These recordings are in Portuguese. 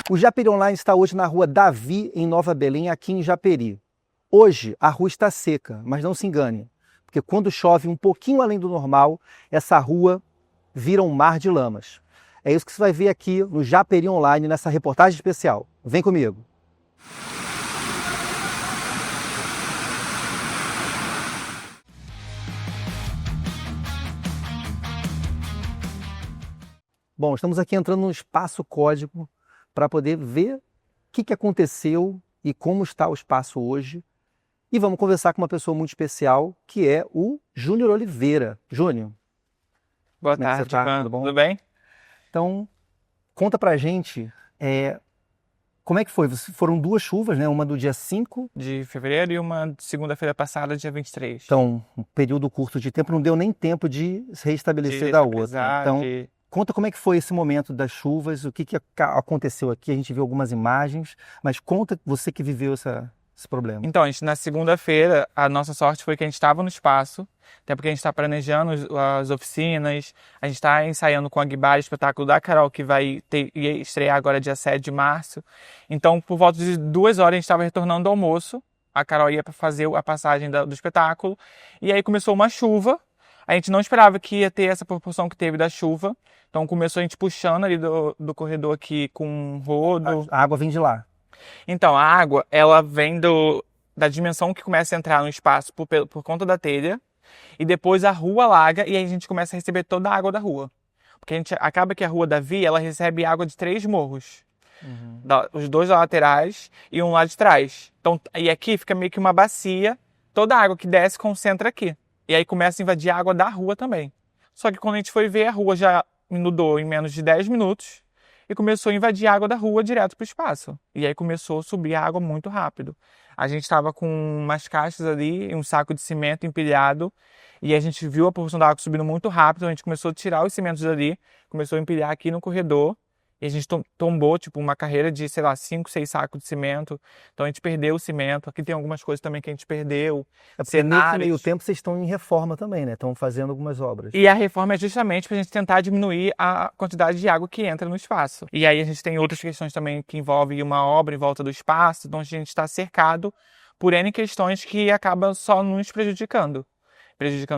O Japeri Online está hoje na rua Davi, em Nova Belém, aqui em Japeri. Hoje a rua está seca, mas não se engane, porque quando chove um pouquinho além do normal, essa rua vira um mar de lamas. É isso que você vai ver aqui no Japeri Online, nessa reportagem especial. Vem comigo. Bom, estamos aqui entrando no espaço código para poder ver o que aconteceu e como está o espaço hoje. E vamos conversar com uma pessoa muito especial, que é o Júnior Oliveira. Júnior. Boa tarde, Ivan. Tudo bom? Tudo bem? Então, conta pra gente como é que foi. Foram duas chuvas, né? Uma do dia 5. De fevereiro e uma segunda-feira passada, dia 23. Então, um período curto de tempo, não deu nem tempo de se restabelecer da outra. Então, conta como é que foi esse momento das chuvas, o que aconteceu aqui. A gente viu algumas imagens, mas conta você que viveu esse problema. Então, na segunda-feira, a nossa sorte foi que a gente estava no espaço, até porque a gente está planejando as oficinas, a gente está ensaiando com a Guibara, espetáculo da Carol, que vai estrear agora dia 7 de março. Então, por volta de 2 horas, a gente estava retornando do almoço, a Carol ia para fazer a passagem do espetáculo, e aí começou uma chuva. A gente não esperava que ia ter essa proporção que teve da chuva, então começou a gente puxando ali do corredor aqui com um rodo. A água vem de lá. Então, a água, ela vem da dimensão que começa a entrar no espaço por conta da telha, e depois a rua alaga e aí a gente começa a receber toda a água da rua. Porque acaba que a rua Davi, ela recebe água de 3 morros. Os 2 laterais e um lá de trás. Então, e aqui fica meio que uma bacia, toda a água que desce concentra aqui. E aí começa a invadir a água da rua também. Só que quando a gente foi ver, a rua já inundou em menos de 10 minutos. E começou a invadir a água da rua direto para o espaço. E aí começou a subir a água muito rápido. A gente estava com umas caixas ali e um saco de cimento empilhado. E a gente viu a proporção da água subindo muito rápido. A gente começou a tirar os cimentos dali, começou a empilhar aqui no corredor. E a gente tombou, tipo, uma carreira de, 5, 6 sacos de cimento. Então a gente perdeu o cimento. Aqui tem algumas coisas também que a gente perdeu. Porque nesse meio tempo vocês estão em reforma também, né? Estão fazendo algumas obras. E a reforma é justamente para a gente tentar diminuir a quantidade de água que entra no espaço. E aí a gente tem outras questões também que envolvem uma obra em volta do espaço. Então a gente está cercado por N questões que acabam só nos prejudicando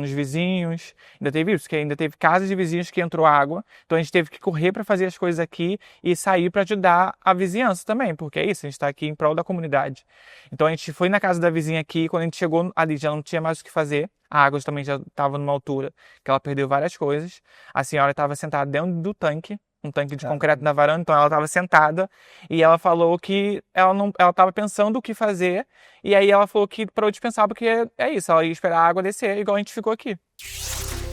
os vizinhos. Ainda teve isso, que ainda teve casas de vizinhos que entrou água, então a gente teve que correr para fazer as coisas aqui e sair para ajudar a vizinhança também, porque é isso, a gente está aqui em prol da comunidade. Então a gente foi na casa da vizinha aqui, quando a gente chegou ali já não tinha mais o que fazer, a água também já estava numa altura que ela perdeu várias coisas, a senhora estava sentada dentro do tanque, um tanque de concreto na varanda, então ela estava sentada e ela falou que ela estava pensando o que fazer e aí ela falou que parou de pensar porque é isso, ela ia esperar a água descer igual a gente ficou aqui.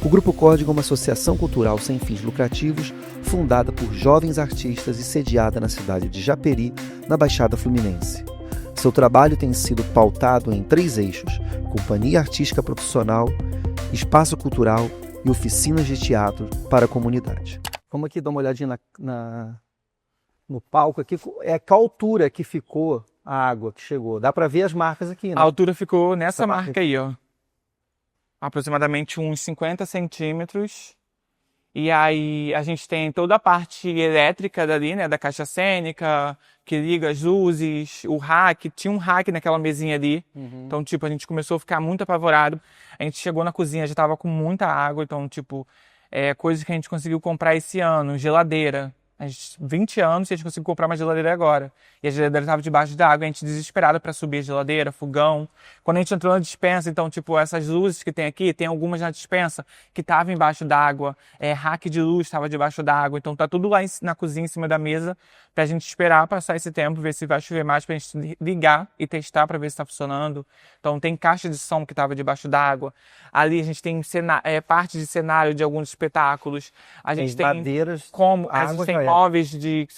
O Grupo Código é uma associação cultural sem fins lucrativos, fundada por jovens artistas e sediada na cidade de Japeri, na Baixada Fluminense. Seu trabalho tem sido pautado em 3 eixos: companhia artística profissional, espaço cultural e oficinas de teatro para a comunidade. Vamos aqui dar uma olhadinha no palco aqui. Qual altura que ficou a água que chegou? Dá para ver as marcas aqui, né? A altura ficou nessa marca aí, ó. Aproximadamente uns 50 centímetros. E aí a gente tem toda a parte elétrica dali, né? Da caixa cênica, que liga as luzes, o rack. Tinha um rack naquela mesinha ali. Então, tipo, a gente começou a ficar muito apavorado. A gente chegou na cozinha, já tava com muita água. Então, tipo, coisas que a gente conseguiu comprar esse ano, geladeira. 20 anos e a gente conseguiu comprar uma geladeira agora. E a geladeira estava debaixo da água, a gente desesperado para subir a geladeira, fogão. Quando a gente entrou na despensa, então, tipo, essas luzes que tem aqui, tem algumas na despensa que estavam embaixo d'água, rack de luz estava debaixo d'água. Então tá tudo lá na cozinha, em cima da mesa, pra gente esperar passar esse tempo, ver se vai chover mais, pra gente ligar e testar para ver se está funcionando. Então tem caixa de som que estava debaixo d'água. Ali a gente tem parte de cenário de alguns espetáculos. A gente tem madeiras, a gente tem móveis de...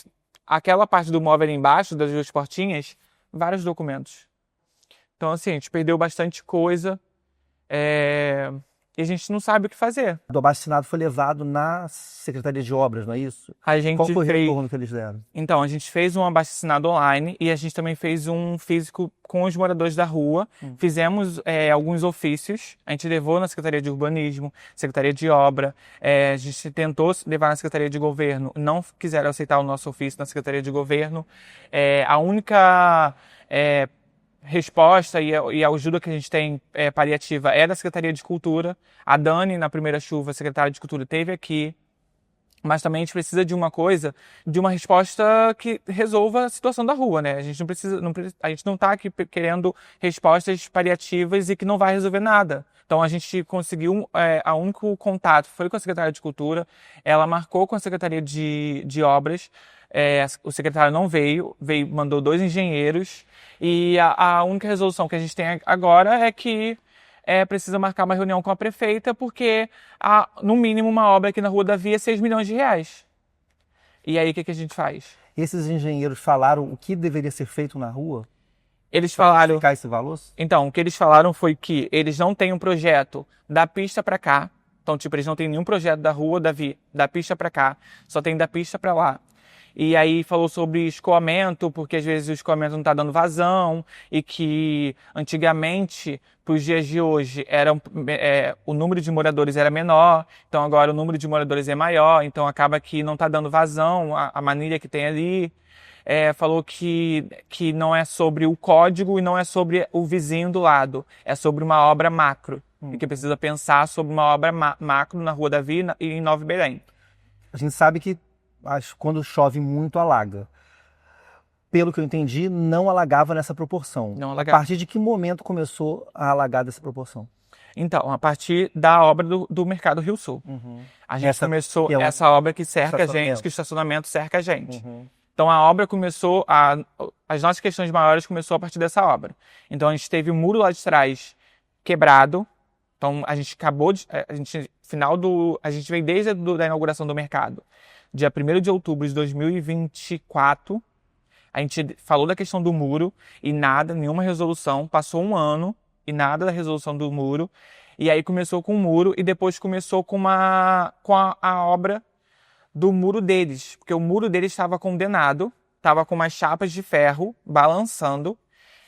Aquela parte do móvel ali embaixo, das 2 portinhas, vários documentos. Então, assim, a gente perdeu bastante coisa. e a gente não sabe o que fazer. O abaixo-assinado foi levado na Secretaria de Obras, não é isso? A gente Qual foi o fez... retorno que eles deram? Então, a gente fez um abaixo-assinado online e a gente também fez um físico com os moradores da rua. Fizemos alguns ofícios, a gente levou na Secretaria de Urbanismo, Secretaria de Obra, a gente tentou levar na Secretaria de Governo, não quiseram aceitar o nosso ofício na Secretaria de Governo. A única resposta e a ajuda que a gente tem paliativa é da Secretaria de Cultura. A Dani, na primeira chuva, a secretária de Cultura, esteve aqui. Mas também a gente precisa de uma resposta que resolva a situação da rua, né? A gente a gente não está aqui querendo respostas paliativas e que não vai resolver nada. Então a gente conseguiu, o único contato foi com a Secretaria de Cultura, ela marcou com a Secretaria de Obras, o secretário não veio, mandou 2 engenheiros, e a única resolução que a gente tem agora é que precisa marcar uma reunião com a prefeita, porque no mínimo uma obra aqui na Rua Davi é 6 milhões de reais. E aí o que a gente faz? Esses engenheiros falaram o que deveria ser feito na rua? Eles falaram... Explicar esse valor? Então, o que eles falaram foi que eles não têm um projeto da pista para cá. Então, tipo, eles não têm nenhum projeto da Rua Davi, da pista para cá. Só tem da pista para lá. E aí falou sobre escoamento, porque às vezes o escoamento não está dando vazão, e que antigamente, para os dias de hoje, o número de moradores era menor, então agora o número de moradores é maior, então acaba que não está dando vazão a manilha que tem ali. Falou que não é sobre o código e não é sobre o vizinho do lado, é sobre uma obra macro, e que precisa pensar sobre uma obra macro na Rua Davi e em Nova Belém. A gente sabe que quando chove muito, alaga. Pelo que eu entendi, não alagava nessa proporção. Não alagava. A partir de que momento começou a alagar dessa proporção? Então, a partir da obra do Mercado Rio Sul. A gente começou essa obra que cerca a gente, que o estacionamento cerca a gente. Então, a obra começou, as nossas questões maiores começou a partir dessa obra. Então, a gente teve o muro lá de trás quebrado. Então, a gente acabou de... A gente veio desde a inauguração do mercado. Dia 1º de outubro de 2024, a gente falou da questão do muro e nada, nenhuma resolução. Passou um ano e nada da resolução do muro. E aí começou com o muro e depois começou com a obra do muro deles. Porque o muro deles estava condenado, estava com umas chapas de ferro balançando.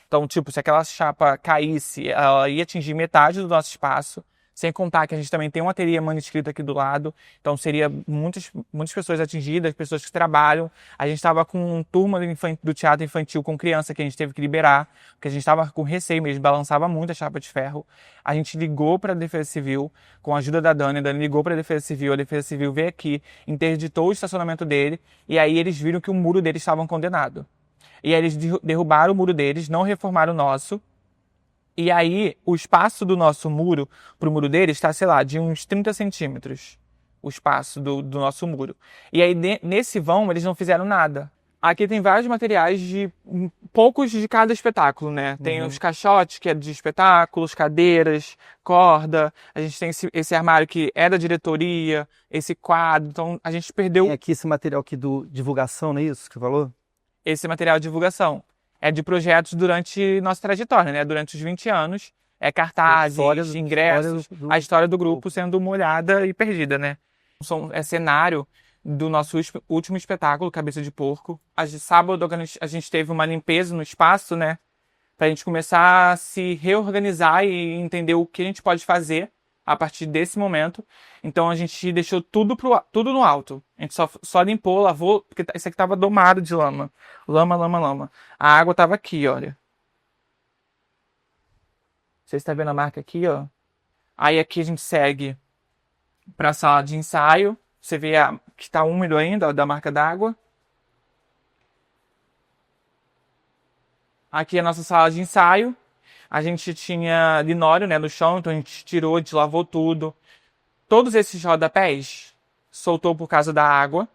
Então, tipo, se aquela chapa caísse, ela ia atingir metade do nosso espaço. Sem contar que a gente também tem um ateliê manuscrito aqui do lado, então seria muitas pessoas atingidas, pessoas que trabalham. A gente estava com turma do teatro infantil com criança que a gente teve que liberar, porque a gente estava com receio mesmo, balançava muito a chapa de ferro. A gente ligou para a Defesa Civil, com a ajuda da Dani, ligou para a Defesa Civil veio aqui, interditou o estacionamento dele, e aí eles viram que o muro deles estava condenado. E aí eles derrubaram o muro deles, não reformaram o nosso. E aí, o espaço do nosso muro para o muro deles está, sei lá, de uns 30 centímetros. O espaço do nosso muro. E aí, nesse vão, eles não fizeram nada. Aqui tem vários materiais poucos de cada espetáculo, né? Tem os caixotes, que é de espetáculos, cadeiras, corda. A gente tem esse armário que é da diretoria, esse quadro. Então, a gente perdeu... Tem aqui esse material aqui do divulgação, não é isso que você falou? Esse material de divulgação. É de projetos durante nossa trajetória, né? Durante os 20 anos. Cartazes, ingressos, a história do grupo sendo molhada e perdida, né? É cenário do nosso último espetáculo, Cabeça de Porco. Sábado a gente teve uma limpeza no espaço, né? Pra gente começar a se reorganizar e entender o que a gente pode fazer a partir desse momento. Então a gente deixou tudo no alto. A gente só limpou, lavou, porque isso aqui tava domado de lama. Lama. A água tava aqui, olha. Você está vendo a marca aqui, ó? Aí aqui a gente segue para a sala de ensaio. Você vê que está úmido ainda, ó, da marca d'água. Aqui é a nossa sala de ensaio. A gente tinha linóleo, né, no chão, então a gente tirou, a gente lavou tudo. Todos esses rodapés soltou por causa da água.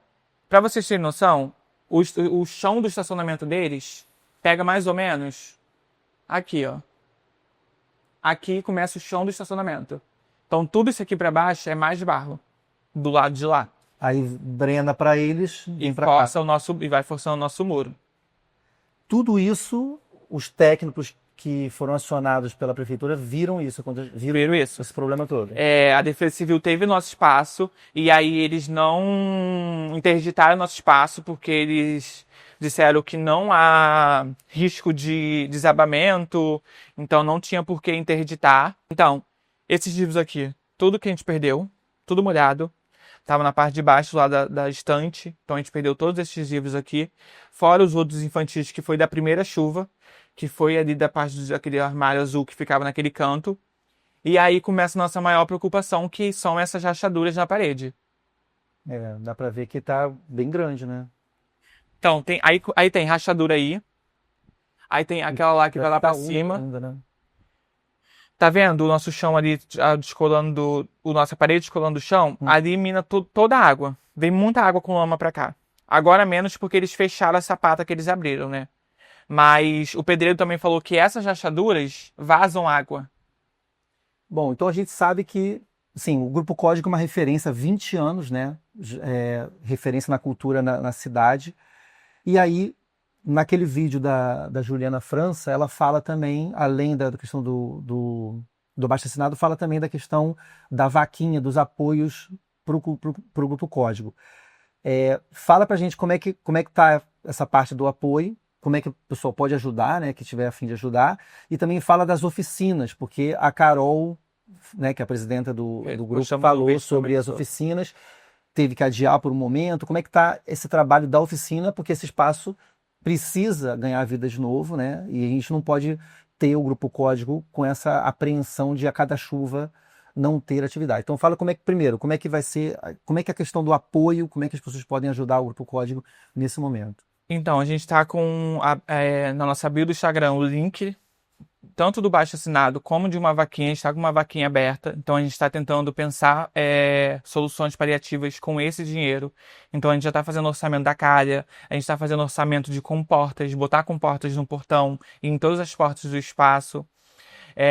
Para vocês terem noção, o chão do estacionamento deles pega mais ou menos aqui, ó. Aqui começa o chão do estacionamento. Então tudo isso aqui para baixo é mais de barro, do lado de lá. Aí drena para eles e vai forçando o nosso muro. Tudo isso, os técnicos que foram acionados pela prefeitura viram isso, Viram isso. esse problema todo. A Defesa Civil teve nosso espaço e aí eles não interditaram nosso espaço porque eles disseram que não há risco de desabamento, então não tinha por que interditar. Então, esses livros aqui, tudo que a gente perdeu, tudo molhado, estava na parte de baixo lá da estante, então a gente perdeu todos esses livros aqui, fora os outros infantis que foi da primeira chuva, que foi ali da parte daquele armário azul que ficava naquele canto. E aí começa a nossa maior preocupação, que são essas rachaduras na parede. Dá pra ver que tá bem grande, né? Então, aí tem rachadura aí tem aquela lá que vai lá pra cima. Ainda, né? Tá vendo o nosso chão ali, descolando, nossa parede descolando do chão? Ali mina toda a água. Vem muita água com lama pra cá. Agora menos porque eles fecharam a sapata que eles abriram, né? Mas o pedreiro também falou que essas rachaduras vazam água. Bom, então a gente sabe que, sim, o Grupo Código é uma referência há 20 anos, né? Referência na cultura na cidade. E aí, naquele vídeo da Juliana França, ela fala também, além da questão do abaixo-assinado, fala também da questão da vaquinha, dos apoios para o Grupo Código. Fala pra gente como é que tá essa parte do apoio, como é que o pessoal pode ajudar, né, que tiver a fim de ajudar, e também fala das oficinas, porque a Carol, né, que é a presidenta do grupo, falou sobre as oficinas, teve que adiar por um momento. Como é que está esse trabalho da oficina, porque esse espaço precisa ganhar vida de novo, né, e a gente não pode ter o Grupo Código com essa apreensão de a cada chuva não ter atividade. Então fala primeiro, como é que vai ser, como é que é a questão do apoio, como é que as pessoas podem ajudar o Grupo Código nesse momento. Então, a gente está com, na nossa bio do Instagram, o link, tanto do baixo assinado como de uma vaquinha. A gente está com uma vaquinha aberta, então a gente está tentando pensar soluções paliativas com esse dinheiro. Então a gente já está fazendo orçamento da calha, a gente está fazendo orçamento de comportas, botar comportas no portão e em todas as portas do espaço.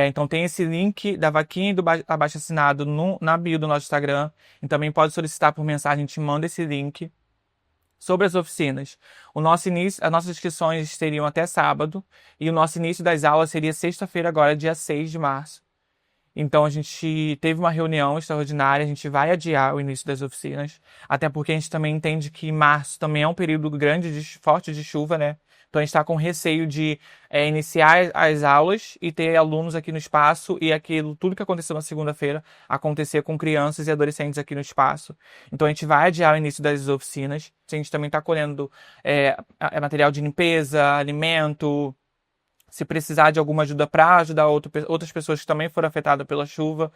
Então tem esse link da vaquinha e do abaixo assinado na bio do nosso Instagram. E também pode solicitar por mensagem, a gente manda esse link. Sobre as oficinas, as nossas inscrições seriam até sábado e o nosso início das aulas seria sexta-feira agora, dia 6 de março. Então a gente teve uma reunião extraordinária, a gente vai adiar o início das oficinas, até porque a gente também entende que março também é um período forte de chuva, né? Então a gente está com receio de iniciar as aulas e ter alunos aqui no espaço e tudo que aconteceu na segunda-feira acontecer com crianças e adolescentes aqui no espaço. Então a gente vai adiar o início das oficinas. A gente também está colhendo material de limpeza, alimento, se precisar de alguma ajuda para ajudar outras pessoas que também foram afetadas pela chuva.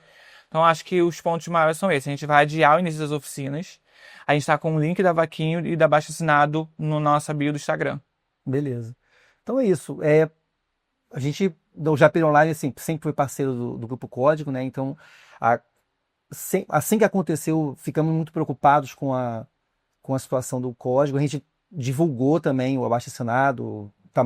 Então acho que os pontos maiores são esses. A gente vai adiar o início das oficinas. A gente está com o link da vaquinha e da baixo assinado no nossa bio do Instagram. Beleza. Então é isso. A gente, o Japeri Online, assim, sempre foi parceiro do Grupo Código, né? Então, assim que aconteceu, ficamos muito preocupados com a situação do Código. A gente divulgou também o abaixo-assinado. A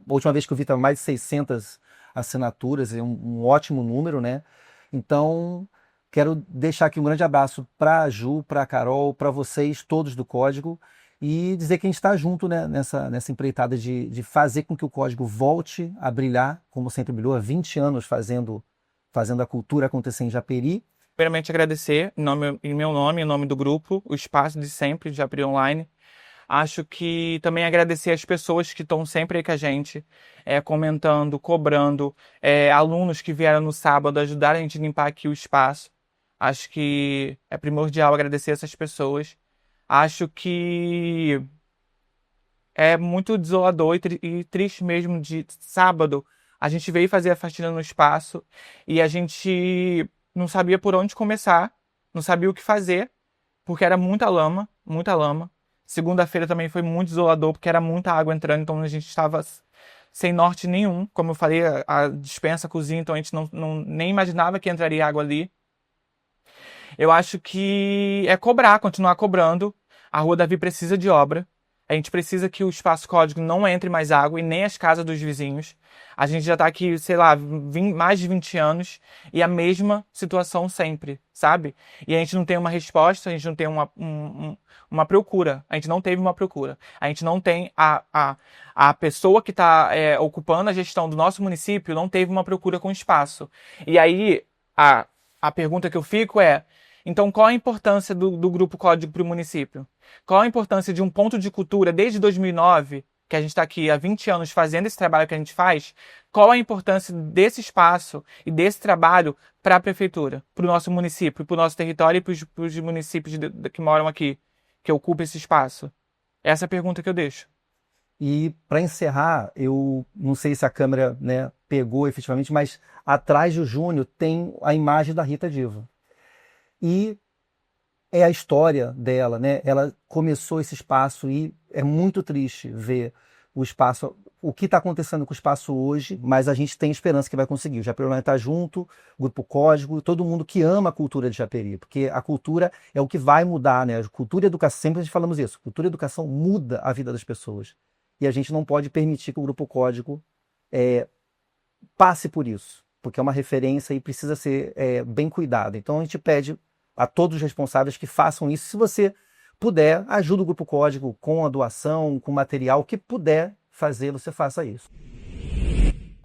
última vez que eu vi, estava mais de 600 assinaturas, é um ótimo número, né? Então, quero deixar aqui um grande abraço para a Ju, para a Carol, para vocês todos do Código, e dizer que a gente está junto, né, nessa empreitada de fazer com que o Código volte a brilhar, como sempre brilhou, há 20 anos fazendo a cultura acontecer em Japeri. Primeiramente agradecer, em meu nome, em nome do grupo, o espaço de sempre de Japeri Online. Acho que também agradecer as pessoas que estão sempre aí com a gente, comentando, cobrando, alunos que vieram no sábado ajudar a gente a limpar aqui o espaço. Acho que é primordial agradecer essas pessoas. Acho que é muito desolador e triste mesmo de sábado. A gente veio fazer a faxina no espaço e a gente não sabia por onde começar, não sabia o que fazer, porque era muita lama, muita lama. Segunda-feira também foi muito desolador, porque era muita água entrando, então a gente estava sem norte nenhum. Como eu falei, a despensa, a cozinha, então a gente nem imaginava que entraria água ali. Eu acho que continuar cobrando. A Rua Davi precisa de obra. A gente precisa que o espaço código não entre mais água e nem as casas dos vizinhos. A gente já está aqui, sei lá, mais de 20 anos e a mesma situação sempre, sabe? E a gente não tem uma resposta, a gente não tem uma procura. A gente não teve uma procura. A gente não tem a pessoa que está ocupando a gestão do nosso município não teve uma procura com espaço. E aí, a pergunta que eu fico é, então qual a importância do Grupo Código para o município? Qual a importância de um ponto de cultura desde 2009, que a gente está aqui há 20 anos fazendo esse trabalho que a gente faz? Qual a importância desse espaço e desse trabalho para a prefeitura, para o nosso município, para o nosso território e para os municípios que moram aqui, que ocupam esse espaço? Essa é a pergunta que eu deixo. E para encerrar, eu não sei se a câmera, né, pegou efetivamente, mas atrás do Júnior tem a imagem da Rita Diva. E é a história dela, né? Ela começou esse espaço e é muito triste ver o espaço, o que está acontecendo com o espaço hoje, mas a gente tem esperança que vai conseguir. O Japeri Online está junto, o Grupo Código, todo mundo que ama a cultura de Japeri, porque a cultura é o que vai mudar, né? Cultura e educação, sempre a gente falamos isso, cultura e educação muda a vida das pessoas. E a gente não pode permitir que o Grupo Código passe por isso, porque é uma referência e precisa ser bem cuidado. Então a gente pede a todos os responsáveis que façam isso. Se você puder, ajude o Grupo Código com a doação, com material, o que puder fazer, você faça isso.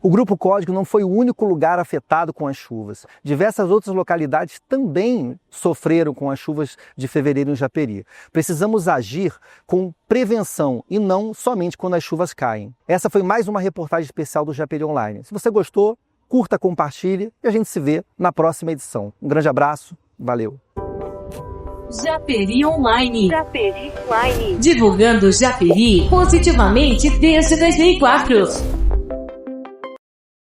O Grupo Código não foi o único lugar afetado com as chuvas. Diversas outras localidades também sofreram com as chuvas de fevereiro em Japeri. Precisamos agir com prevenção e não somente quando as chuvas caem. Essa foi mais uma reportagem especial do Japeri Online. Se você gostou, curta, compartilhe e a gente se vê na próxima edição. Um grande abraço, valeu! Japeri Online. Japeri Online. Divulgando Japeri positivamente desde 2004.